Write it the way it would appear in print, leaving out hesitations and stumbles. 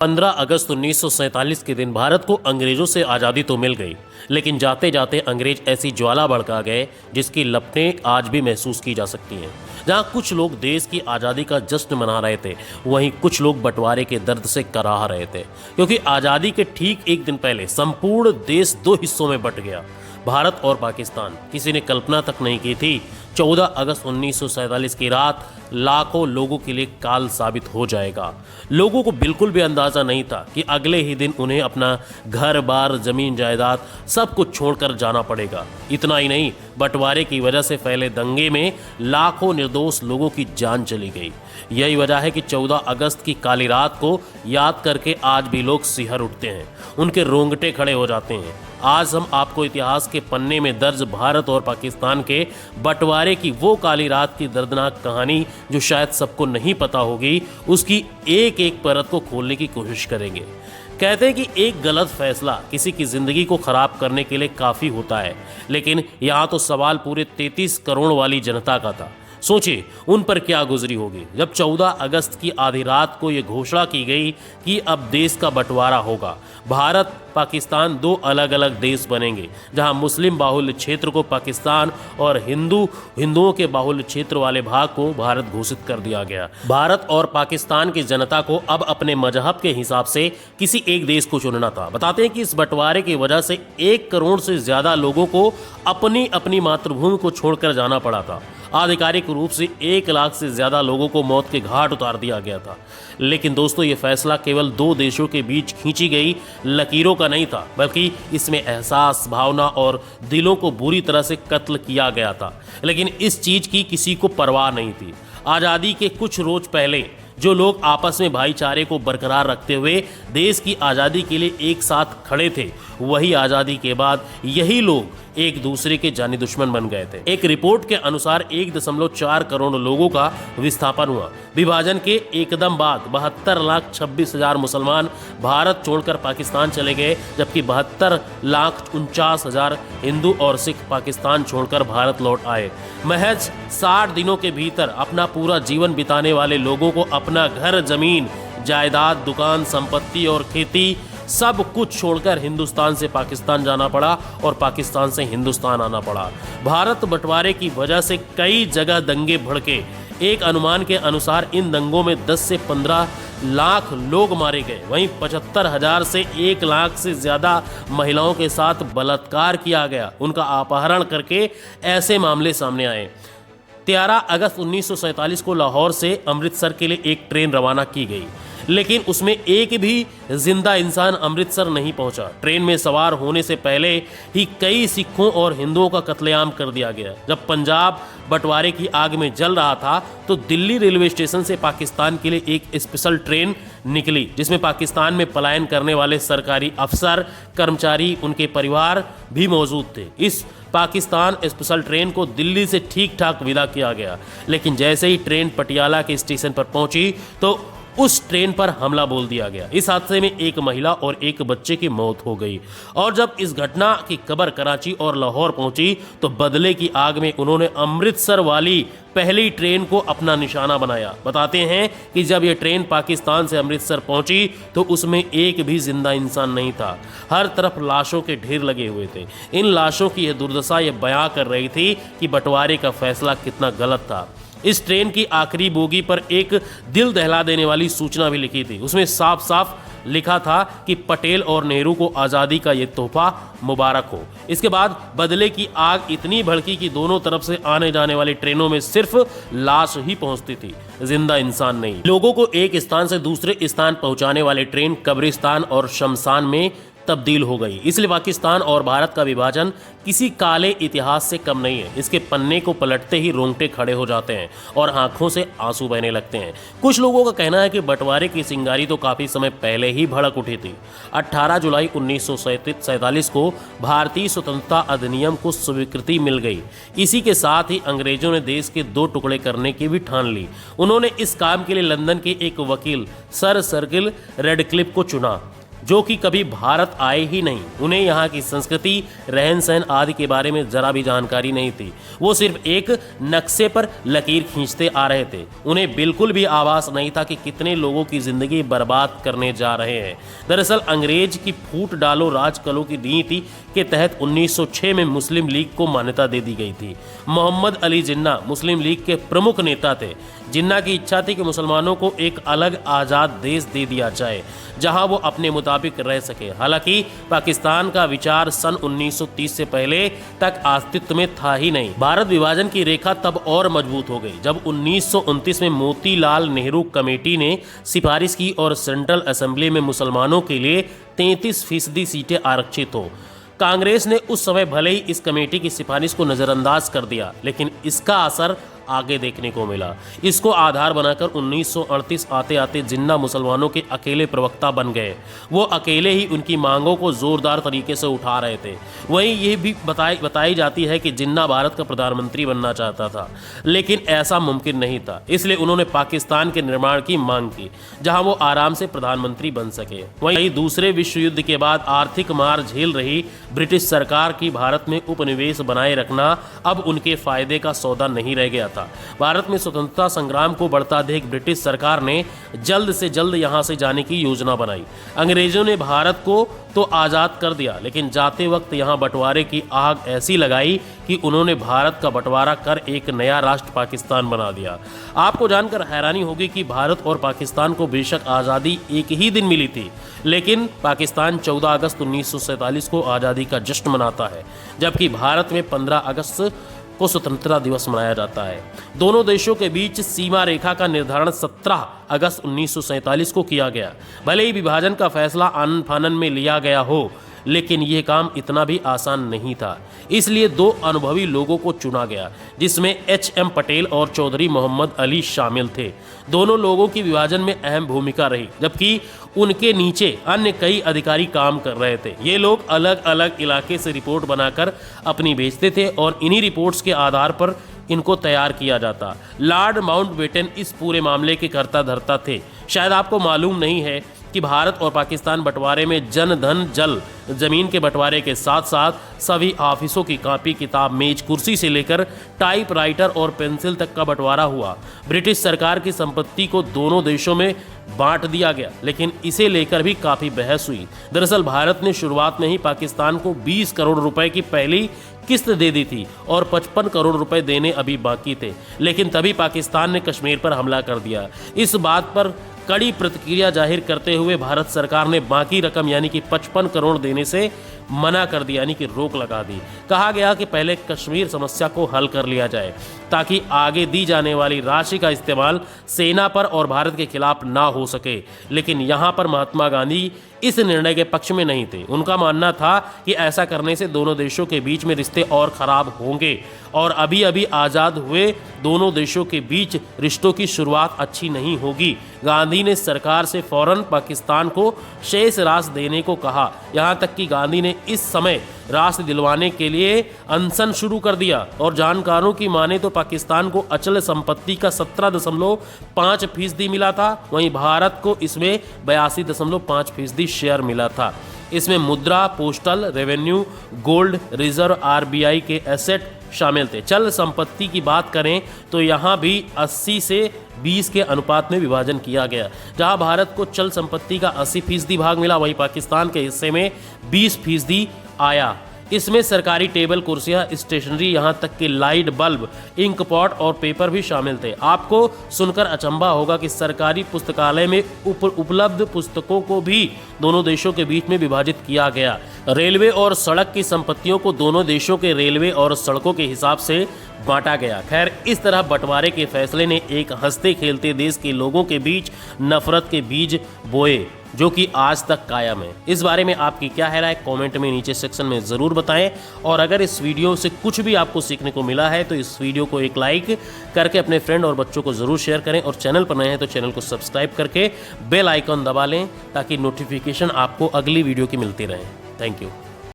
15 अगस्त 1947 के दिन भारत को अंग्रेजों से आज़ादी तो मिल गई, लेकिन जाते जाते अंग्रेज ऐसी ज्वाला भड़का गए जिसकी लपटें आज भी महसूस की जा सकती हैं। जहां कुछ लोग देश की आज़ादी का जश्न मना रहे थे, वहीं कुछ लोग बंटवारे के दर्द से कराह रहे थे, क्योंकि आज़ादी के ठीक एक दिन पहले संपूर्ण देश दो हिस्सों में बंट गया, भारत और पाकिस्तान। किसी ने कल्पना तक नहीं की थी 14 अगस्त 1947 की रात लाखों लोगों के लिए काल साबित हो जाएगा। लोगों को बिल्कुल भी अंदाजा नहीं था कि अगले ही दिन उन्हें अपना घर बार, जमीन जायदाद सब कुछ छोड़कर जाना पड़ेगा। इतना ही नहीं, बंटवारे की वजह से फैले दंगे में लाखों निर्दोष लोगों की जान चली गई। यही वजह है कि 14 अगस्त की काली रात को याद करके आज भी लोग सिहर उठते हैं, उनके रोंगटे खड़े हो जाते हैं। आज हम आपको इतिहास के पन्ने में दर्ज भारत और पाकिस्तान के बंटवारे की वो काली रात की दर्दनाक कहानी, जो शायद सबको नहीं पता होगी, उसकी एक एक परत को खोलने की कोशिश करेंगे। कहते हैं कि एक गलत फैसला किसी की ज़िंदगी को ख़राब करने के लिए काफ़ी होता है, लेकिन यहाँ तो सवाल पूरे 33 करोड़ वाली जनता का था। सोचिए उन पर क्या गुजरी होगी जब 14 अगस्त की आधी रात को ये घोषणा की गई कि अब देश का बंटवारा होगा। भारत पाकिस्तान दो अलग अलग देश बनेंगे, जहां मुस्लिम बाहुल्य क्षेत्र को पाकिस्तान और हिंदुओं के बाहुल्य क्षेत्र वाले भाग को भारत घोषित कर दिया गया। भारत और पाकिस्तान की जनता को अब अपने मजहब के हिसाब से किसी एक देश को चुनना था। बताते हैं कि इस बंटवारे की वजह से 1 करोड़ से ज़्यादा लोगों को अपनी अपनी मातृभूमि को छोड़कर जाना पड़ा था। आधिकारिक रूप से 1 लाख से ज़्यादा लोगों को मौत के घाट उतार दिया गया था। लेकिन दोस्तों, ये फैसला केवल 2 देशों के बीच खींची गई लकीरों का नहीं था, बल्कि इसमें एहसास, भावना और दिलों को बुरी तरह से कत्ल किया गया था। लेकिन इस चीज़ की किसी को परवाह नहीं थी। आज़ादी के कुछ रोज पहले जो लोग आपस में भाईचारे को बरकरार रखते हुए देश की आज़ादी के लिए एक साथ खड़े थे, वही आज़ादी के बाद यही लोग एक दूसरे के जानी दुश्मन बन गए थे। एक रिपोर्ट के अनुसार 1.4 करोड़ लोगों का विस्थापन हुआ। विभाजन के एकदम बाद 72,26,000 मुसलमान भारत छोड़कर पाकिस्तान चले गए, जबकि 72,49,000 हिंदू और सिख पाकिस्तान छोड़कर भारत लौट आए। महज 60 दिनों के भीतर अपना पूरा जीवन बिताने वाले लोगों को अपना घर, जमीन जायदाद, दुकान, संपत्ति और खेती सब कुछ छोड़कर हिंदुस्तान से पाकिस्तान जाना पड़ा और पाकिस्तान से हिंदुस्तान आना पड़ा। भारत बंटवारे की वजह से कई जगह दंगे भड़के। एक अनुमान के अनुसार इन दंगों में 10 से 15 लाख लोग मारे गए। वहीं 75,000 से 1 लाख से ज़्यादा महिलाओं के साथ बलात्कार किया गया, उनका अपहरण करके ऐसे मामले सामने आए। 13 अगस्त 1947 को लाहौर से अमृतसर के लिए एक ट्रेन रवाना की गई, लेकिन उसमें एक भी जिंदा इंसान अमृतसर नहीं पहुंचा। ट्रेन में सवार होने से पहले ही कई सिखों और हिंदुओं का कत्लेआम कर दिया गया। जब पंजाब बंटवारे की आग में जल रहा था, तो दिल्ली रेलवे स्टेशन से पाकिस्तान के लिए एक स्पेशल ट्रेन निकली, जिसमें पाकिस्तान में पलायन करने वाले सरकारी अफसर, कर्मचारी, उनके परिवार भी मौजूद थे। इस पाकिस्तान स्पेशल ट्रेन को दिल्ली से ठीक ठाक विदा किया गया, लेकिन जैसे ही ट्रेन पटियाला के स्टेशन पर पहुंची तो उस ट्रेन पर हमला बोल दिया गया। इस हादसे में एक महिला और एक बच्चे की मौत हो गई। और जब इस घटना की खबर कराची और लाहौर पहुंची, तो बदले की आग में उन्होंने अमृतसर वाली पहली ट्रेन को अपना निशाना बनाया। बताते हैं कि जब यह ट्रेन पाकिस्तान से अमृतसर पहुंची तो उसमें एक भी जिंदा इंसान नहीं था। हर तरफ लाशों के ढेर लगे हुए थे। इन लाशों की यह दुर्दशा यह बयां कर रही थी कि बंटवारे का फैसला कितना गलत था। इस ट्रेन की आखिरी बोगी पर एक दिल दहला देने वाली सूचना भी लिखी थी। उसमें साफ साफ लिखा था कि पटेल और नेहरू को आज़ादी का ये तोहफा मुबारक हो। इसके बाद बदले की आग इतनी भड़की कि दोनों तरफ से आने जाने वाली ट्रेनों में सिर्फ लाश ही पहुंचती थी, जिंदा इंसान नहीं। लोगों को एक स्थान से दूसरे स्थान पहुंचाने वाली ट्रेन कब्रिस्तान और शमशान में तब्दील हो गई। इसलिए पाकिस्तान और भारत का विभाजन किसी काले इतिहास से कम नहीं है। इसके पन्ने को पलटते ही रोंगटे खड़े हो जाते हैं और आंखों से आंसू बहने लगते हैं। कुछ लोगों का कहना है कि बंटवारे की चिंगारी तो काफ़ी समय पहले ही भड़क उठी थी। 18 जुलाई 1947 को भारतीय स्वतंत्रता अधिनियम को स्वीकृति मिल गई। इसी के साथ ही अंग्रेजों ने देश के 2 टुकड़े करने की भी ठान ली। उन्होंने इस काम के लिए लंदन के एक वकील सर सर्जिल रेडक्लिफ को चुना, जो कि कभी भारत आए ही नहीं। उन्हें यहाँ की संस्कृति, रहन सहन आदि के बारे में जरा भी जानकारी नहीं थी। वो सिर्फ एक नक्शे पर लकीर खींचते आ रहे थे। उन्हें बिल्कुल भी आभास नहीं था कि कितने लोगों की जिंदगी बर्बाद करने जा रहे हैं। दरअसल अंग्रेज की फूट डालो राज करो की नीति के तहत 1906 में मुस्लिम लीग को मान्यता दे दी गई थी। मोहम्मद अली जिन्ना मुस्लिम लीग के प्रमुख नेता थे। जिन्ना की इच्छा थी कि मुसलमानों को एक अलग आज़ाद देश दे दिया जाए जहां वो अपने मुताबिक रह सके। हालांकि पाकिस्तान का विचार सन 1930 से पहले तक अस्तित्व में था ही नहीं। भारत विभाजन की रेखा तब और मजबूत हो गई जब 1929 में मोतीलाल नेहरू कमेटी ने सिफारिश की और सेंट्रल असेंबली में मुसलमानों के लिए 33% सीटें आरक्षित हो। कांग्रेस ने उस समय भले ही इस कमेटी की सिफारिश को नज़रअंदाज कर दिया, लेकिन इसका असर आगे देखने को मिला। इसको आधार बनाकर 1938 आते आते जिन्ना मुसलमानों के अकेले प्रवक्ता बन गए। वो अकेले ही उनकी मांगों को जोरदार तरीके से उठा रहे थे। वहीं ये भी बताई जाती है कि जिन्ना भारत का प्रधानमंत्री बनना चाहता था, लेकिन ऐसा मुमकिन नहीं था। इसलिए उन्होंने पाकिस्तान के निर्माण की मांग की जहां वो आराम से प्रधानमंत्री बन सके। वहीं दूसरे विश्व युद्ध के बाद आर्थिक मार झेल रही ब्रिटिश सरकार की भारत में उपनिवेश बनाए रखना अब उनके फायदे का सौदा नहीं रह गया था। भारत में स्वतंत्रता संग्राम को बढ़ता देख ब्रिटिश सरकार ने जल्द से जल्द यहां से जाने की योजना बनाई। अंग्रेजों ने भारत को तो आज़ाद कर दिया, लेकिन जाते वक्त यहां बंटवारे की आग ऐसी लगाई कि उन्होंने भारत का बंटवारा कर एक नया राष्ट्र पाकिस्तान बना दिया। आपको जानकर हैरानी होगी कि भारत और पाकिस्तान को बेशक आज़ादी एक ही दिन मिली थी, लेकिन पाकिस्तान 14 अगस्त 1947 को आज़ादी का जश्न मनाता है, जबकि भारत में 15 अगस्त को स्वतंत्रता दिवस मनाया जाता है। दोनों देशों के बीच सीमा रेखा का निर्धारण 17 अगस्त 1947 को किया गया। भले ही विभाजन का फैसला आनन फानन में लिया गया हो, लेकिन यह काम इतना भी आसान नहीं था। इसलिए दो अनुभवी लोगों को चुना गया, जिसमें एच.एम. पटेल और चौधरी मोहम्मद अली शामिल थे। दोनों लोगों की विभाजन में अहम भूमिका रही, जबकि उनके नीचे अन्य कई अधिकारी काम कर रहे थे। ये लोग अलग अलग इलाके से रिपोर्ट बनाकर अपनी भेजते थे और इन्हीं रिपोर्ट्स के आधार पर इनको तैयार किया जाता। लॉर्ड माउंटबेटन इस पूरे मामले के कर्ता धर्ता थे। शायद आपको मालूम नहीं है कि भारत और पाकिस्तान बंटवारे में जन धन जल जमीन के बंटवारे के साथ साथ सभी ऑफिसों की कॉपी किताब, मेज कुर्सी से लेकर टाइपराइटर और पेंसिल तक का बंटवारा हुआ। ब्रिटिश सरकार की संपत्ति को दोनों देशों में बांट दिया गया, लेकिन इसे लेकर भी काफ़ी बहस हुई। दरअसल भारत ने शुरुआत में ही पाकिस्तान को 20 करोड़ रुपए की पहली किस्त दे दी थी और 55 करोड़ रुपए देने अभी बाकी थे, लेकिन तभी पाकिस्तान ने कश्मीर पर हमला कर दिया। इस बात पर कड़ी प्रतिक्रिया जाहिर करते हुए भारत सरकार ने बाकी रकम यानी कि 55 करोड़ देने से मना कर दिया, यानी कि रोक लगा दी। कहा गया कि पहले कश्मीर समस्या को हल कर लिया जाए ताकि आगे दी जाने वाली राशि का इस्तेमाल सेना पर और भारत के खिलाफ ना हो सके। लेकिन यहाँ पर महात्मा गांधी इस निर्णय के पक्ष में नहीं थे। उनका मानना था कि ऐसा करने से दोनों देशों के बीच में रिश्ते और खराब होंगे और अभी अभी आज़ाद हुए दोनों देशों के बीच रिश्तों की शुरुआत अच्छी नहीं होगी। गांधी ने सरकार से फौरन पाकिस्तान को शेष राशि देने को कहा। यहाँ तक कि गांधी ने इस समय राशि दिलवाने के लिए अनशन शुरू कर दिया और जानकारों की माने तो पाकिस्तान को अचल संपत्ति का 17.5% मिला था, वहीं भारत को इसमें 82.5% शेयर मिला था। इसमें मुद्रा, postal, revenue, gold reserve, RBI के एसेट शामिल थे। चल संपत्ति की बात करें तो यहाँ भी 80 से 20 के अनुपात में विभाजन किया गया। जहां भारत को चल संपत्ति का 80% भाग मिला, वहीं पाकिस्तान के हिस्से में 20% आया। इसमें सरकारी टेबल कुर्सियां, स्टेशनरी, यहाँ तक कि लाइट बल्ब, इंक पॉट और पेपर भी शामिल थे। आपको सुनकर अचंभा होगा कि सरकारी पुस्तकालय में उपलब्ध पुस्तकों को भी दोनों देशों के बीच में विभाजित किया गया। रेलवे और सड़क की संपत्तियों को दोनों देशों के रेलवे और सड़कों के हिसाब से बांटा गया। खैर, इस तरह बंटवारे के फैसले ने एक हंसते खेलते देश के लोगों के बीच नफरत के बीज बोए, जो कि आज तक कायम है। इस बारे में आपकी क्या है राय, कमेंट में नीचे सेक्शन में ज़रूर बताएं। और अगर इस वीडियो से कुछ भी आपको सीखने को मिला है तो इस वीडियो को एक लाइक करके अपने फ्रेंड और बच्चों को ज़रूर शेयर करें, और चैनल पर नए हैं तो चैनल को सब्सक्राइब करके बेल आइकन दबा लें ताकि नोटिफिकेशन आपको अगली वीडियो की मिलती रहे। Thank you.